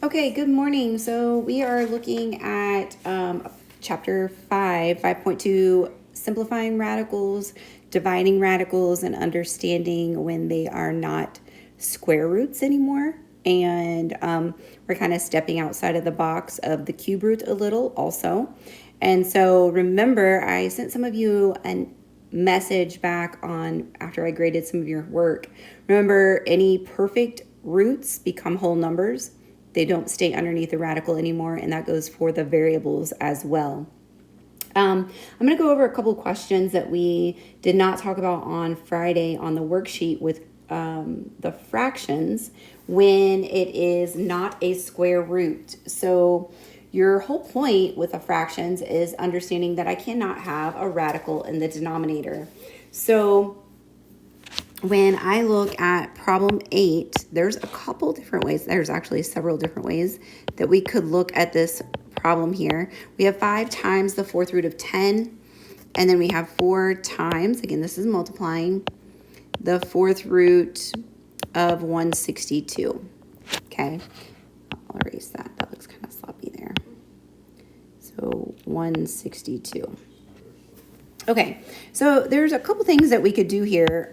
Okay, good morning. So we are looking at chapter 5.2, simplifying radicals, dividing radicals, and understanding when they are not square roots anymore. And we're kind of stepping outside of the box of the cube root a little also. And so remember, I sent some of you a message back on after I graded some of your work. Remember, any perfect roots become whole numbers. They don't stay underneath the radical anymore, and that goes for the variables as well. I'm going to go over a couple of questions that we did not talk about on Friday on the worksheet with the fractions when it is not a square root. So your whole point with the fractions is understanding that I cannot have a radical in the denominator. So when I look at problem 8, there's a couple different ways. There's actually several different ways that we could look at this problem here. We have 5 times the 4th root of 10, and then we have 4 times, again, this is multiplying, the 4th root of 162. Okay, I'll erase that. That looks kind of sloppy there. So 162. Okay, so there's a couple things that we could do here.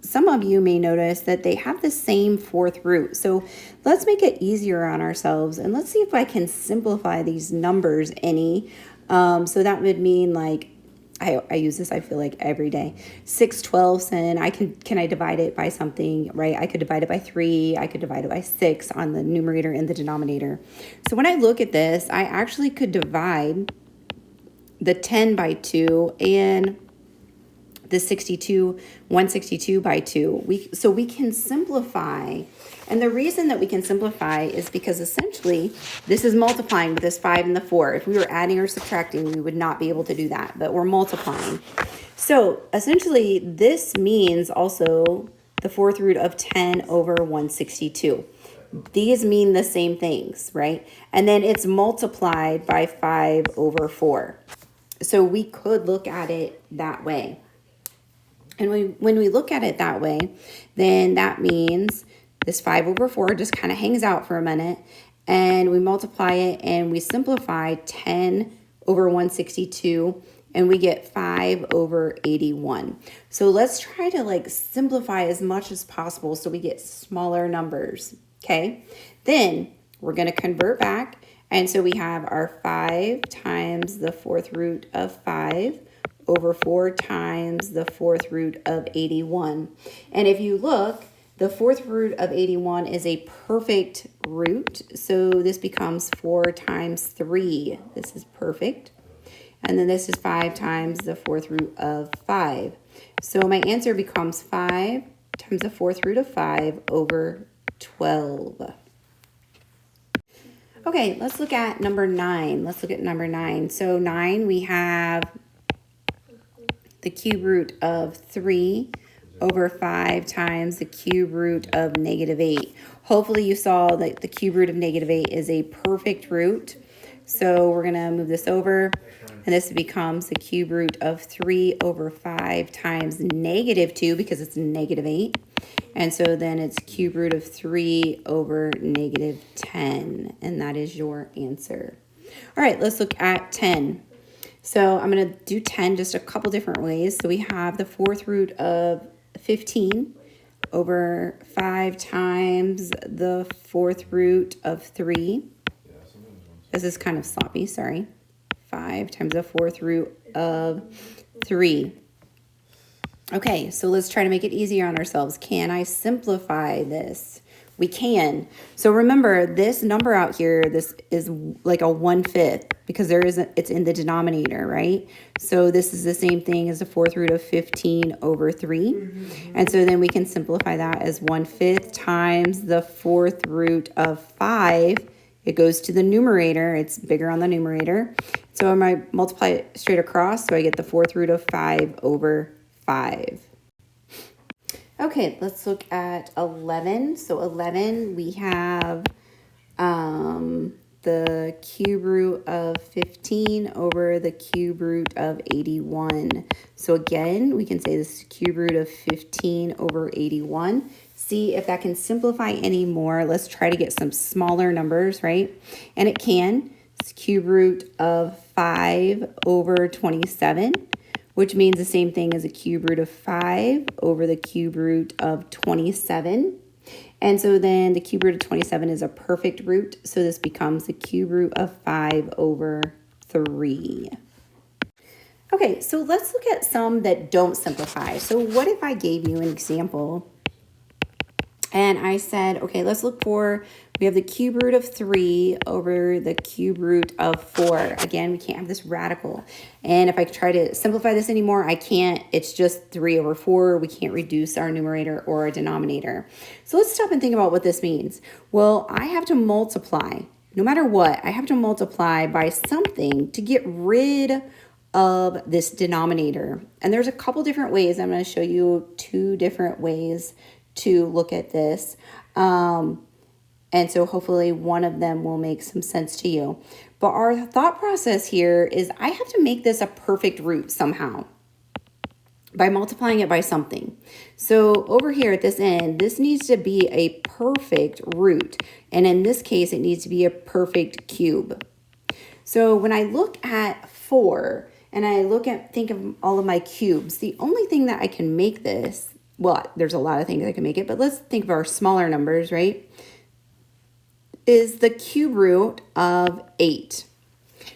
Some of you may notice that they have the same 4th root. So let's make it easier on ourselves, and let's see if I can simplify these numbers any. So that would mean, like, I use this, I feel like, every day. 6/12, and can I divide it by something, right? I could divide it by 3. I could divide it by 6 on the numerator and the denominator. So when I look at this, I actually could divide the 10 by 2 and the 162 by 2. So we can simplify. And the reason that we can simplify is because essentially this is multiplying with this 5 and the 4. If we were adding or subtracting, we would not be able to do that, but we're multiplying. So essentially this means also the 4th root of 10 over 162. These mean the same things, right? And then it's multiplied by 5 over 4. So we could look at it that way. And when we look at it that way, then that means this 5 over 4 just kind of hangs out for a minute, and we multiply it and we simplify 10 over 162, and we get 5 over 81. So let's try to simplify as much as possible so we get smaller numbers, okay? Then we're going to convert back, and so we have our 5 times the 4th root of 5 over 4 times the 4th root of 81. And if you look, the 4th root of 81 is a perfect root. So this becomes 4 times 3. This is perfect. And then this is 5 times the 4th root of 5. So my answer becomes 5 times the 4th root of 5 over 12. Okay, let's look at number 9. Let's look at number 9. So 9, we have the cube root of 3 over 5 times the cube root of -8. Hopefully you saw that the cube root of -8 is a perfect root. So we're going to move this over, and this becomes the cube root of 3 over 5 times -2 because it's -8. And so then it's cube root of 3 over -10, and that is your answer. All right, let's look at 10. So I'm going to do 10 just a couple different ways. So we have the 4th root of 15 over 5 times the 4th root of 3. This is kind of sloppy, sorry. 5 times the 4th root of 3. Okay, so let's try to make it easier on ourselves. Can I simplify this? We can. So remember, this number out here, this is like a 1/5 because it's in the denominator, right? So this is the same thing as the 4th root of 15 over 3. And so then we can simplify that as 1/5 times the 4th root of 5. It goes to the numerator. It's bigger on the numerator. So I might multiply it straight across, so I get the 4th root of 5 over 5. Okay, let's look at 11. So 11, we have the cube root of 15 over the cube root of 81. So again, we can say this is cube root of 15 over 81. see if that can simplify any more. Let's try to get some smaller numbers, right? And it can. It's cube root of 5 over 27, which means the same thing as a cube root of 5 over the cube root of 27. And so then the cube root of 27 is a perfect root, so this becomes the cube root of 5 over 3. Okay, so let's look at some that don't simplify. So what if I gave you an example and I said, okay, let's look for, we have the cube root of 3 over the cube root of 4. Again, we can't have this radical. And if I try to simplify this anymore, I can't. It's just 3 over 4. We can't reduce our numerator or our denominator. So let's stop and think about what this means. Well, I have to multiply. No matter what, I have to multiply by something to get rid of this denominator. And there's a couple different ways. I'm going to show you 2 different ways to look at this. And so hopefully one of them will make some sense to you. But our thought process here is I have to make this a perfect root somehow by multiplying it by something. So over here at this end, this needs to be a perfect root. And in this case, it needs to be a perfect cube. So when I look at 4 and I think of all of my cubes, the only thing that I can make this, well, there's a lot of things I can make it, but let's think of our smaller numbers, right? Is the cube root of 8.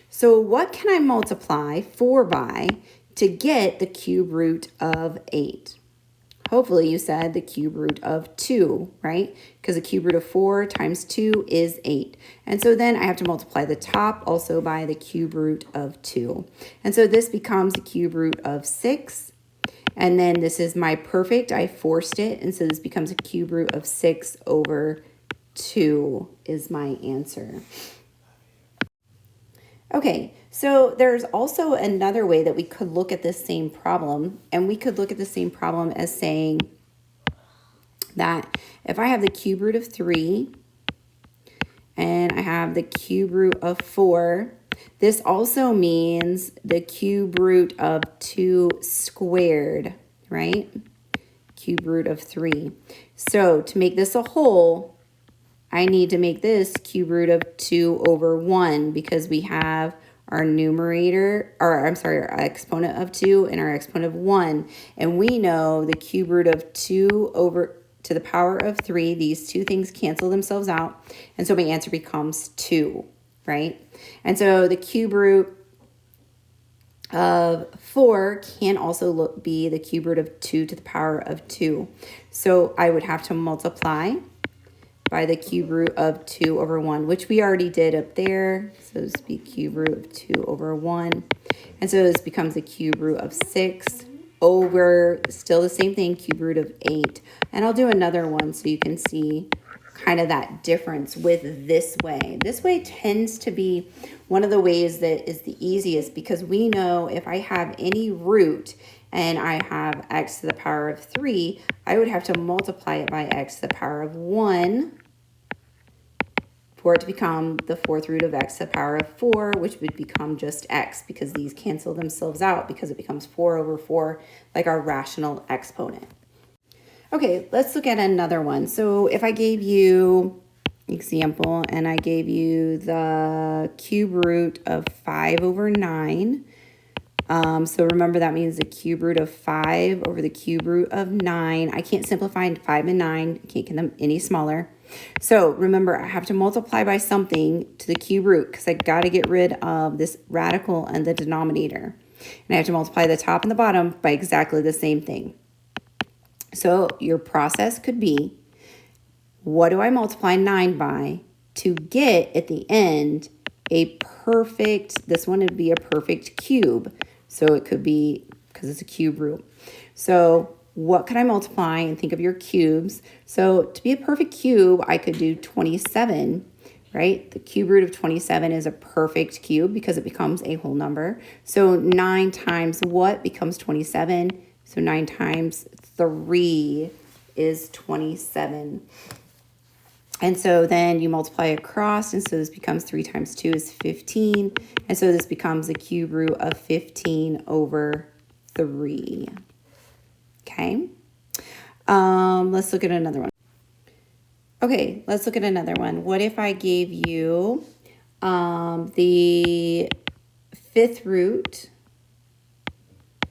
So what can I multiply 4 by to get the cube root of 8? Hopefully you said the cube root of 2, right? Because the cube root of 4 times 2 is 8. And so then I have to multiply the top also by the cube root of 2. And so this becomes the cube root of 6. And then this is my perfect. I forced it. And so this becomes a cube root of 6 over 2 is my answer. Okay, so there's also another way that we could look at this same problem, and we could look at the same problem as saying that if I have the cube root of 3 and I have the cube root of 4, this also means the cube root of 2 squared, right? Cube root of 3. So to make this a whole, I need to make this cube root of 2 over 1 because we have our numerator, or I'm sorry, our exponent of 2 and our exponent of 1. And we know the cube root of 2 over to the power of 3, these two things cancel themselves out. And so my answer becomes 2, right? And so the cube root of 4 can also be the cube root of 2 to the power of 2. So I would have to multiply by the cube root of 2 over 1, which we already did up there. So this would be cube root of 2 over 1. And so this becomes the cube root of 6 over, still the same thing, cube root of 8. And I'll do another one so you can see kind of that difference with this way. This way tends to be one of the ways that is the easiest because we know if I have any root and I have x to the power of 3, I would have to multiply it by x to the power of 1 for it to become the 4th root of x to the power of 4, which would become just x because these cancel themselves out because it becomes 4 over 4, like our rational exponent. Okay, let's look at another one. So if I gave you example and I gave you the cube root of 5 over 9, so remember that means the cube root of 5 over the cube root of 9. I can't simplify 5 and 9. I can't get them any smaller. So remember, I have to multiply by something to the cube root because I got to get rid of this radical and the denominator. And I have to multiply the top and the bottom by exactly the same thing. So your process could be, what do I multiply 9 by to get at the end a perfect, this one would be a perfect cube. So it could be, because it's a cube root. So what could I multiply and think of your cubes? So to be a perfect cube, I could do 27, right? The cube root of 27 is a perfect cube because it becomes a whole number. So 9 times what becomes 27? So 9 times 3 is 27. And so then you multiply across, and so this becomes 3 times 2 is 15. And so this becomes the cube root of 15 over 3. Okay. Let's look at another one. Okay, let's look at another one. What if I gave you the fifth root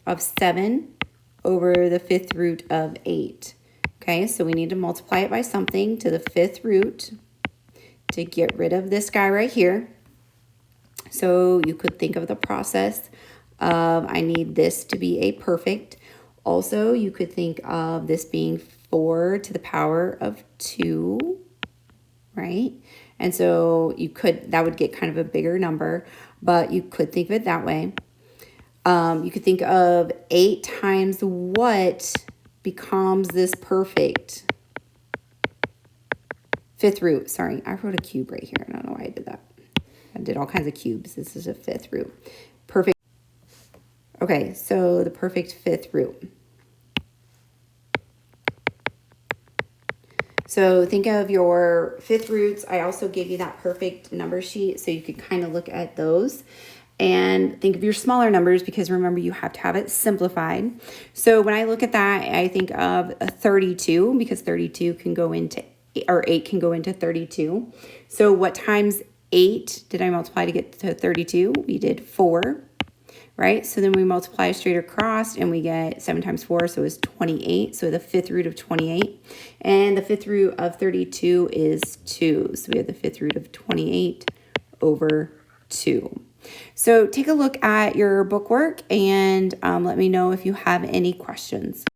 of 7 over the fifth root of 8? Okay, so we need to multiply it by something to the fifth root to get rid of this guy right here. So you could think of the process of I need this to be a perfect. Also, you could think of this being 4 to the power of 2, right? And so that would get kind of a bigger number, but you could think of it that way. You could think of 8 times what becomes this perfect fifth root. Sorry, I wrote a cube right here. I don't know why I did that. I did all kinds of cubes. This is a fifth root. Perfect. Okay, so the perfect fifth root. So think of your fifth roots. I also gave you that perfect number sheet so you could kind of look at those. And think of your smaller numbers because remember you have to have it simplified. So when I look at that, I think of a 32 because 32 can go into, or 8 can go into 32. So what times 8 did I multiply to get to 32? We did 4, right? So then we multiply straight across and we get 7 times 4, so it's 28. So the fifth root of 28. And the fifth root of 32 is 2. So we have the fifth root of 28 over 2. So take a look at your bookwork and let me know if you have any questions.